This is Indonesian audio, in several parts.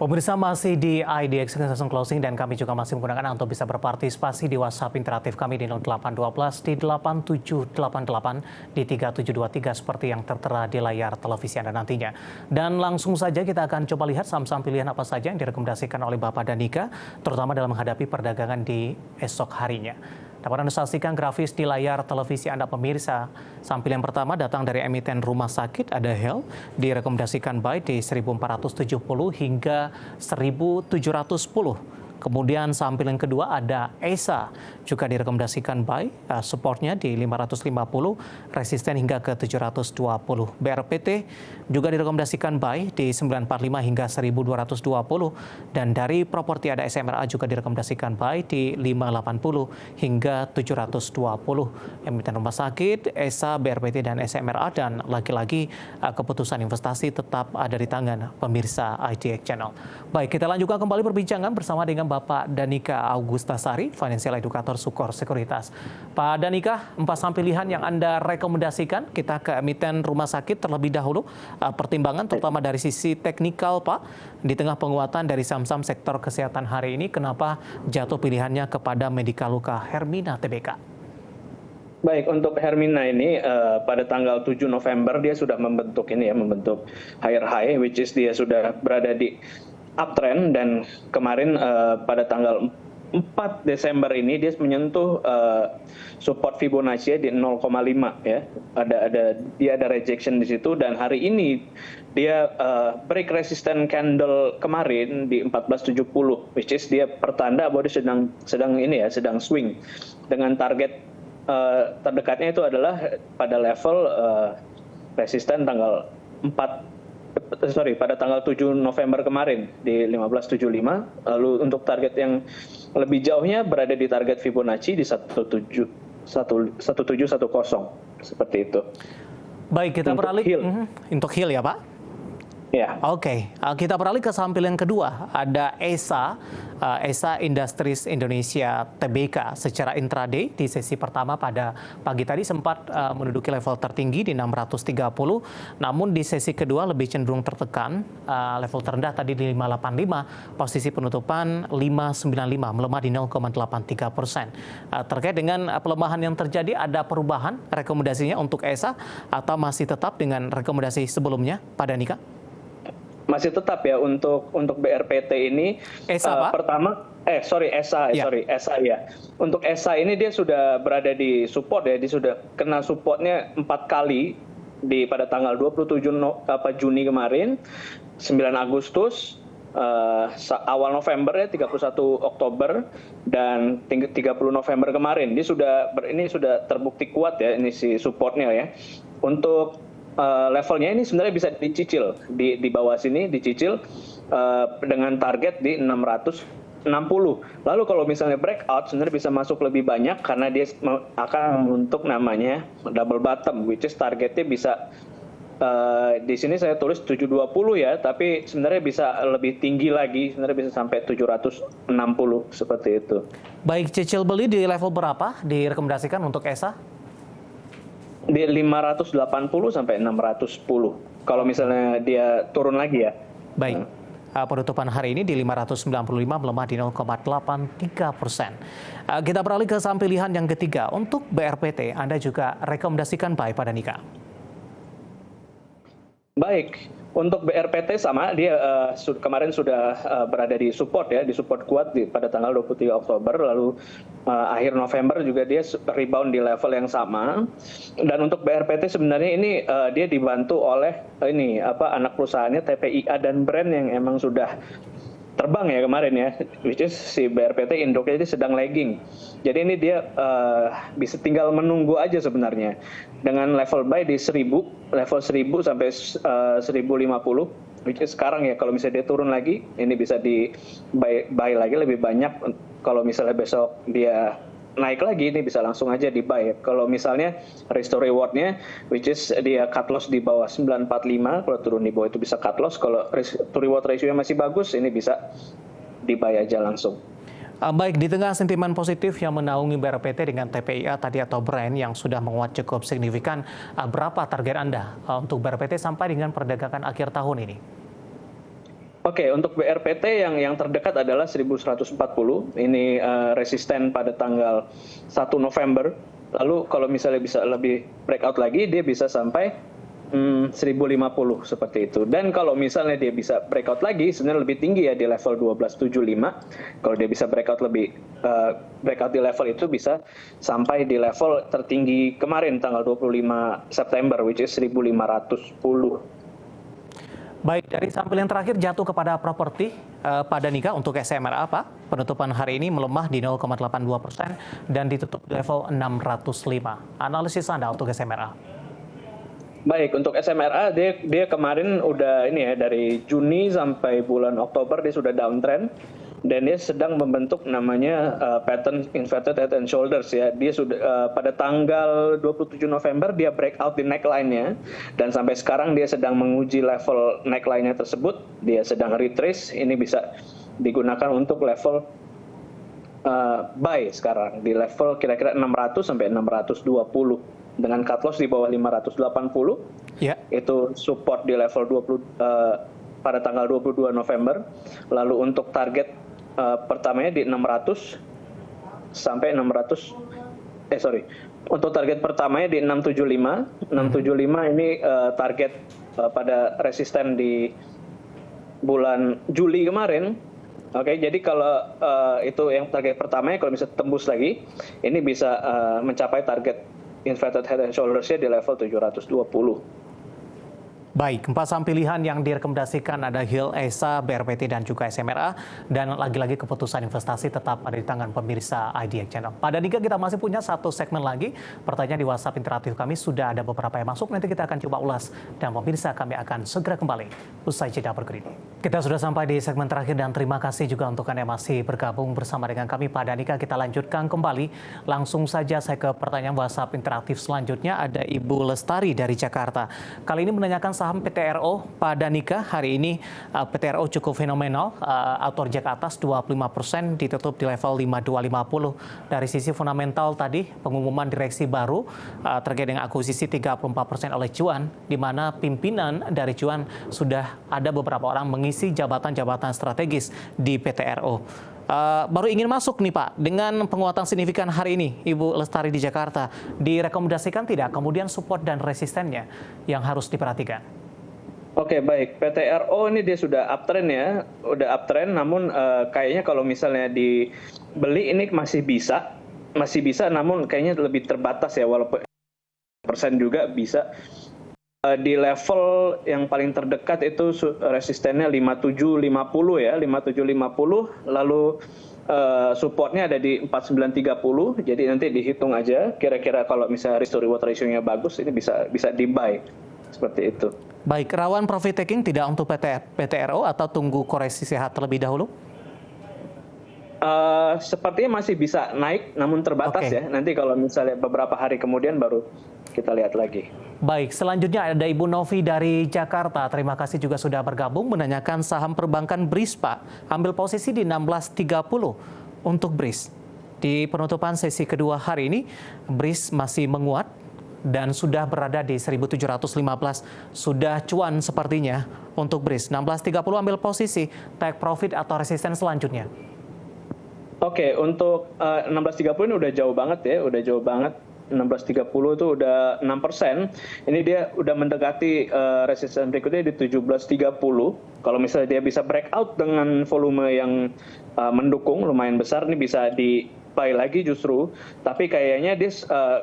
Pemirsa masih di IDX Session Closing dan kami juga masih menggunakan Anda untuk bisa berpartisipasi di WhatsApp interaktif kami di 0812 di 8788 di 3723 seperti yang tertera di layar televisi Anda nantinya. Dan langsung saja kita akan coba lihat saham-saham pilihan apa saja yang direkomendasikan oleh Bapak Danika, terutama dalam menghadapi perdagangan di esok harinya. Dapat Anda saksikan grafis di layar televisi Anda pemirsa. Saham pilihan pertama datang dari emiten rumah sakit, ada Health, direkomendasikan buy di 1470 hingga 1710. Kemudian saham pilihan kedua ada ESA, juga direkomendasikan buy, supportnya di 550, resisten hingga ke 720. BRPT juga direkomendasikan buy di 945 hingga 1220. Dan dari properti ada SMRA juga direkomendasikan buy di 580 hingga 720. Emiten rumah sakit, ESA, BRPT, dan SMRA, dan lagi-lagi keputusan investasi tetap ada di tangan pemirsa IDX Channel. Baik, kita lanjutkan kembali perbincangan bersama dengan Bapak Danika Augustasari, Financial Educator Sukor Sekuritas. Pak Danika, 4 saham pilihan yang Anda rekomendasikan, kita ke emiten rumah sakit terlebih dahulu. Pertimbangan terutama dari sisi teknikal, Pak, di tengah penguatan dari saham-saham sektor kesehatan hari ini, kenapa jatuh pilihannya kepada Medicaluka Hermina Tbk? Baik, untuk Hermina ini pada tanggal 7 November dia sudah membentuk higher high, which is dia sudah berada di uptrend, dan kemarin pada tanggal 4 Desember ini dia menyentuh support Fibonacci di 0,5 ya. Dia ada rejection di situ, dan hari ini dia break resistance candle kemarin di 1470, which is dia pertanda bahwa dia sedang swing dengan target terdekatnya itu adalah pada level resisten pada tanggal 7 November kemarin di 1575. Lalu untuk target yang lebih jauhnya berada di target Fibonacci di 1710 seperti itu. Baik, kita beralih untuk Hill ya, Pak. Ya. Oke, kita beralih ke saham pilihan kedua, ada ESA, ESA Industries Indonesia Tbk. Secara intraday di sesi pertama pada pagi tadi sempat menduduki level tertinggi di 630, namun di sesi kedua lebih cenderung tertekan, level terendah tadi di 585, posisi penutupan 595, melemah di 0,83%. Terkait dengan pelemahan yang terjadi, ada perubahan rekomendasinya untuk ESA atau masih tetap dengan rekomendasi sebelumnya, Pak Danika? Masih tetap ya untuk BRPT ini. ESA, Pak? ESA ya. Untuk ESA ini dia sudah berada di support ya, dia sudah kena supportnya 4 kali pada tanggal 27 Juni kemarin, 9 Agustus, awal November ya, 31 Oktober, dan 30 November kemarin. Dia ini sudah terbukti kuat ya, ini si supportnya ya. Untuk levelnya ini sebenarnya bisa dicicil di bawah sini, dicicil dengan target di 660. Lalu kalau misalnya breakout sebenarnya bisa masuk lebih banyak karena dia akan membentuk namanya double bottom, which is targetnya bisa di sini saya tulis 720 ya, tapi sebenarnya bisa lebih tinggi lagi, sebenarnya bisa sampai 760 seperti itu. Baik, cicil beli di level berapa direkomendasikan untuk ESA? Di 580 sampai 610. Kalau misalnya dia turun lagi ya. Baik. Penutupan hari ini di 595 melemah di 0,83%. Kita beralih ke saham pilihan yang ketiga. Untuk BRPT, Anda juga rekomendasikan buy, Pak Danika? Baik, untuk BRPT sama, dia kemarin sudah berada di support ya, di support kuat pada tanggal 23 Oktober, lalu akhir November juga dia rebound di level yang sama. Dan untuk BRPT sebenarnya ini dia dibantu oleh anak perusahaannya TPIA dan Brand yang emang sudah terbang ya kemarin ya, which is si BRPT induknya ini sedang lagging. Jadi ini dia bisa tinggal menunggu aja sebenarnya dengan level buy di 1000, level 1000 sampai 1050, which is sekarang ya. Kalau misalnya dia turun lagi, ini bisa di buy lagi lebih banyak. Kalau misalnya besok dia naik lagi, ini bisa langsung aja di buy. Kalau misalnya risk to rewardnya, which is dia cut loss di bawah 945, kalau turun di bawah itu bisa cut loss. Kalau risk to reward ratio masih bagus, ini bisa di buy aja langsung. Baik, di tengah sentimen positif yang menaungi BRPT dengan TPIA tadi atau Brand yang sudah menguat cukup signifikan, berapa target Anda untuk BRPT sampai dengan perdagangan akhir tahun ini? Oke, untuk BRPT yang terdekat adalah 1140. Ini resisten pada tanggal 1 November. Lalu kalau misalnya bisa lebih breakout lagi, dia bisa sampai 1050 seperti itu. Dan kalau misalnya dia bisa breakout lagi, sebenarnya lebih tinggi ya di level 1275. Kalau dia bisa breakout breakout di level itu bisa sampai di level tertinggi kemarin tanggal 25 September, which is 1510. Baik, dari sampel yang terakhir jatuh kepada properti, Pak Danika untuk SMRA, Pak. Penutupan hari ini melemah di 0,82% dan ditutup di level 605. Analisis Anda untuk SMRA? Baik, untuk SMRA dia kemarin udah ini ya, dari Juni sampai bulan Oktober dia sudah downtrend dan dia sedang membentuk namanya pattern inverted head and shoulders ya. Dia sudah pada tanggal 27 November dia breakout di neckline-nya dan sampai sekarang dia sedang menguji level neckline-nya tersebut. Dia sedang retrace, ini bisa digunakan untuk level buy sekarang di level kira-kira 600 sampai 620 dengan cut loss di bawah 580. Ya. Itu support di level 20 pada tanggal 22 November. Lalu untuk target pertamanya di 600 sampai 600 untuk target pertamanya di 675. 675 ini target pada resisten di bulan Juli kemarin. Oke, jadi kalau itu yang target pertamanya, kalau bisa tembus lagi, ini bisa mencapai target inverted head and shoulders-nya di level 720. Baik, 4 saham pilihan yang direkomendasikan ada Hill, ESA, BRPT, dan juga SMRA. Dan lagi-lagi keputusan investasi tetap ada di tangan pemirsa IDX Channel. Pada Danika kita masih punya satu segmen lagi. Pertanyaan di WhatsApp interaktif kami sudah ada beberapa yang masuk. Nanti kita akan coba ulas. Dan pemirsa kami akan segera kembali usai jeda berikut ini. Kita sudah sampai di segmen terakhir dan terima kasih juga untuk Anda yang masih bergabung bersama dengan kami. Pada Danika kita lanjutkan kembali. Langsung saja saya ke pertanyaan WhatsApp interaktif selanjutnya. Ada Ibu Lestari dari Jakarta. Kali ini menanyakan saham PTRO. Pak Danika, hari ini PTRO cukup fenomenal, auto reject atas 25%, ditutup di level 5250. Dari sisi fundamental tadi, pengumuman direksi baru terkait dengan akuisisi 34% oleh Cuan, di mana pimpinan dari Cuan sudah ada beberapa orang mengisi jabatan-jabatan strategis di PTRO. Baru ingin masuk nih Pak, dengan penguatan signifikan hari ini, Ibu Lestari di Jakarta, direkomendasikan tidak kemudian support dan resistennya yang harus diperhatikan? Oke, baik. PTRO ini dia sudah uptrend ya, udah uptrend. Namun kayaknya kalau misalnya dibeli ini masih bisa, namun kayaknya lebih terbatas ya, walaupun persen juga bisa. Di level yang paling terdekat itu resistennya 5750 ya, 5750. Lalu supportnya ada di 4930. Jadi nanti dihitung aja. Kira-kira kalau misalnya risk to reward ratio-nya bagus, ini bisa di buy seperti itu. Baik, rawan profit taking tidak untuk PTRO atau tunggu koreksi sehat terlebih dahulu? Sepertinya masih bisa naik, namun terbatas ya. Nanti kalau misalnya beberapa hari kemudian baru kita lihat lagi. Baik, selanjutnya ada Ibu Novi dari Jakarta. Terima kasih juga sudah bergabung menanyakan saham perbankan BRIS, Pak. Ambil posisi di 1630 untuk BRIS. Di penutupan sesi kedua hari ini, BRIS masih menguat dan sudah berada di 1715. Sudah cuan sepertinya untuk BRIS. 1630 ambil posisi, take profit atau resisten selanjutnya. Oke, untuk 1630 ini udah jauh banget ya, udah jauh banget. 1630 itu udah 6%. Ini dia udah mendekati resisten berikutnya di 1730. Kalau misalnya dia bisa breakout dengan volume yang mendukung lumayan besar, ini bisa di buy lagi justru, tapi kayaknya dia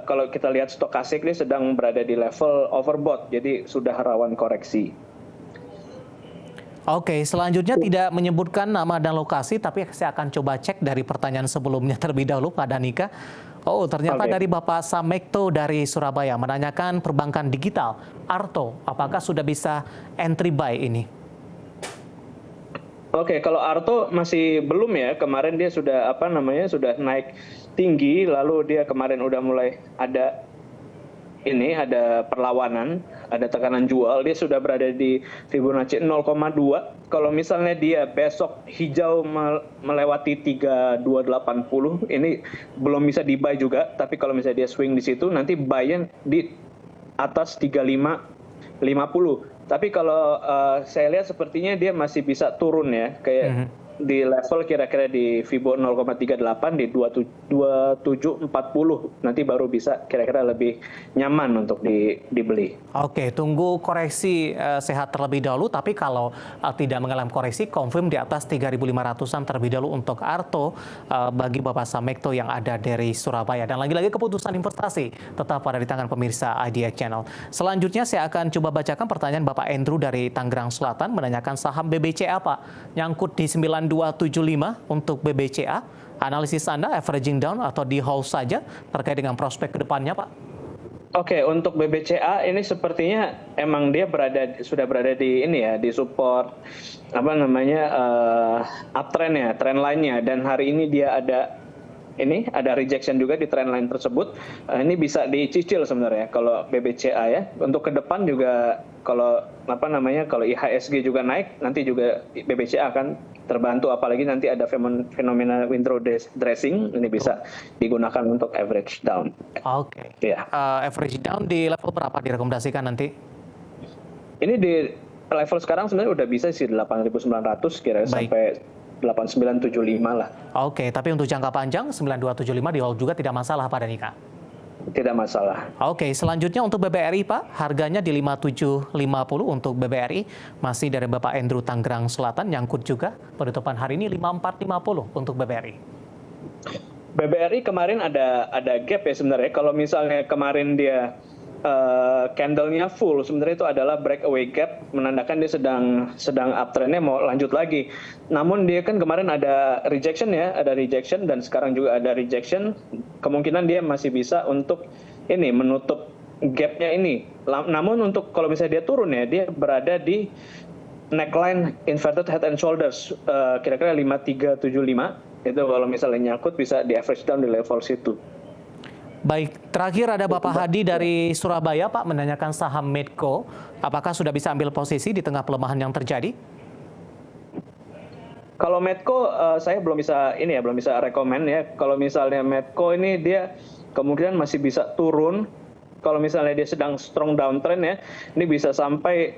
kalau kita lihat stokastik dia sedang berada di level overbought, jadi sudah rawan koreksi. Oke, selanjutnya tidak menyebutkan nama dan lokasi, tapi saya akan coba cek dari pertanyaan sebelumnya terlebih dahulu, Pak Danika. Oh, ternyata dari Bapak Samekto dari Surabaya menanyakan perbankan digital, Arto, apakah sudah bisa entry buy ini? Oke, kalau Arto masih belum ya. Kemarin dia sudah sudah naik tinggi, lalu dia kemarin udah mulai ada perlawanan, ada tekanan jual. Dia sudah berada di Fibonacci 0,2. Kalau misalnya dia besok hijau melewati 3280, ini belum bisa di buy juga. Tapi kalau misalnya dia swing di situ, nanti buy-nya di atas 3550. Tapi kalau saya lihat sepertinya dia masih bisa turun ya, kayak di level kira-kira di Fibo 0,38 di 2740 nanti baru bisa kira-kira lebih nyaman untuk dibeli. Oke, tunggu koreksi sehat terlebih dahulu, tapi kalau tidak mengalami koreksi, confirm di atas 3.500-an terlebih dahulu untuk Arto bagi Bapak Samekto yang ada dari Surabaya. Dan lagi-lagi keputusan investasi tetap ada di tangan pemirsa IDX Channel. Selanjutnya saya akan coba bacakan pertanyaan Bapak Andrew dari Tangerang Selatan menanyakan saham BBCA Pak, nyangkut di 9275 untuk BBCA. Analisis Anda averaging down atau di hold saja terkait dengan prospek ke depannya Pak? Oke, untuk BBCA ini sepertinya emang dia sudah berada di ini ya, di support apa namanya uptrend ya, trend line-nya, dan hari ini dia ada rejection juga di trend line tersebut. Ini bisa dicicil sebenarnya kalau BBCA ya. Untuk ke depan juga kalau kalau IHSG juga naik, nanti juga BBCA akan terbantu, apalagi nanti ada fenomena window dressing, ini bisa digunakan untuk average down. Oke. Ya. Average down di level berapa direkomendasikan nanti? Ini di level sekarang sebenarnya udah bisa sih 8.900 kira-kira sampai 8975 lah. Oke, tapi untuk jangka panjang 9275 di hold juga tidak masalah Pak Danika? Tidak masalah. Oke, selanjutnya untuk BBRI Pak, harganya di 5750 untuk BBRI, masih dari Bapak Andrew Tangerang Selatan, nyangkut juga penutupan hari ini 5450 untuk BBRI. BBRI kemarin ada gap ya sebenarnya. Kalau misalnya kemarin dia candle-nya full, sebenarnya itu adalah breakaway gap, menandakan dia sedang uptrend-nya mau lanjut lagi. Namun dia kan kemarin ada rejection ya, dan sekarang juga ada rejection. Kemungkinan dia masih bisa untuk ini menutup gap-nya ini. Namun untuk kalau misalnya dia turun ya, dia berada di neckline inverted head and shoulders kira-kira 5375. Itu kalau misalnya nyangkut bisa di average down di level situ. Baik, terakhir ada Bapak Hadi dari Surabaya, Pak, menanyakan saham Medco. Apakah sudah bisa ambil posisi di tengah pelemahan yang terjadi? Kalau Medco, saya belum bisa rekomen ya. Kalau misalnya Medco ini dia kemungkinan masih bisa turun. Kalau misalnya dia sedang strong downtrend ya, ini bisa sampai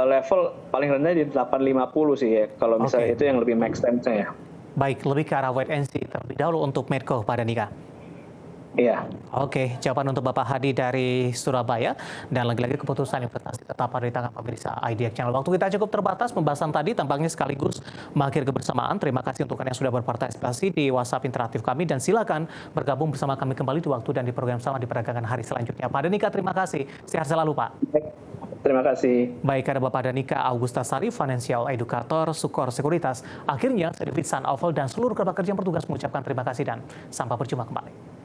level paling rendah di 850 sih ya. Kalau misalnya itu yang lebih make sense-nya ya. Baik, lebih ke arah wait and see terlebih dahulu untuk Medco, Pak Danika. Iya. Oke, jawaban untuk Bapak Hadi dari Surabaya. Dan lagi-lagi keputusan investasi tetap ada di tangan pemirsa IDX Channel. Waktu kita cukup terbatas, pembahasan tadi tampaknya sekaligus mengakhiri kebersamaan. Terima kasih untuk Anda yang sudah berpartisipasi di WhatsApp interaktif kami. Dan silakan bergabung bersama kami kembali di waktu dan di program sama di perdagangan hari selanjutnya. Pak Danika, terima kasih. Sehat selalu, Pak. Terima kasih. Baik, ada Bapak Danika Augustasari, Financial Educator, Sukor Sekuritas. Akhirnya, saya David San Oval dan seluruh kerja yang bertugas mengucapkan terima kasih dan sampai berjumpa kembali.